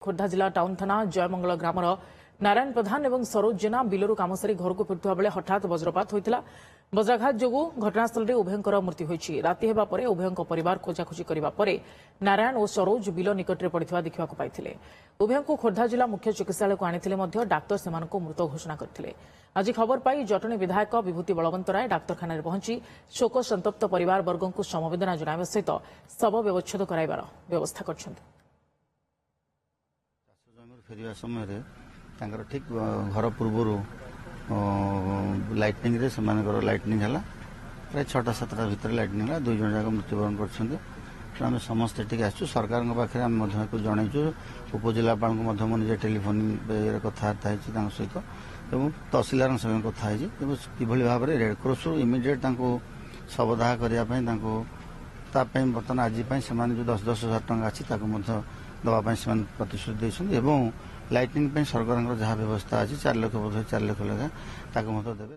खोर्धा जिला टाउन थाना जयमंगल ग्रामर नारायण प्रधान और सरोज जेना बिलरू काम सारी घर को फेरुवा बेले हठात वज्रपात होता। वज्राघात जो घटनास्थल में उभयंकर मृत्यु होती। राति हेबा परे उभयंक परिवार खोजाखोजी करने पर नारायण और सरोज बिल निकट में पड़ता देखा पाई। उभय को खोर्धा जिला मुख्य चिकित्सालय को आनी डाक्तर से मृत घोषणा करते। आज खबर पाई जटणी विधायक विभूति बलवंत राय डाक्तखाना पहुंची शोक संतप्त परिवार वर्ग को समवेदना जणाइबा सहित शव व्यवच्छेद कराइबार व्यवस्था करछन्ति। फेरिया समय ठीक घर पूर्व लाइटनिंग रे से लाइटनिंग है प्राय 6-7टा भितर लाइटनिंग है 2 जन जाक मृत्युवरण कर समस्ते ठीक आसु सरकार पाखे आम जनईचु उपजिलापाल को निजे टेलीफोन कथबार्ता सहित तहसिलदार सहित कथा कि भाव में रेडक्रॉस इमिडिएट शवदाह करने बर्तमान आज जो 10-10 हजार टंका अच्छी दवाई से प्रतिश्रुति देते लाइटनिंग सरकार जहाँ व्यवस्था अच्छी 4 लाख बोध 4 लाख लगा देवे।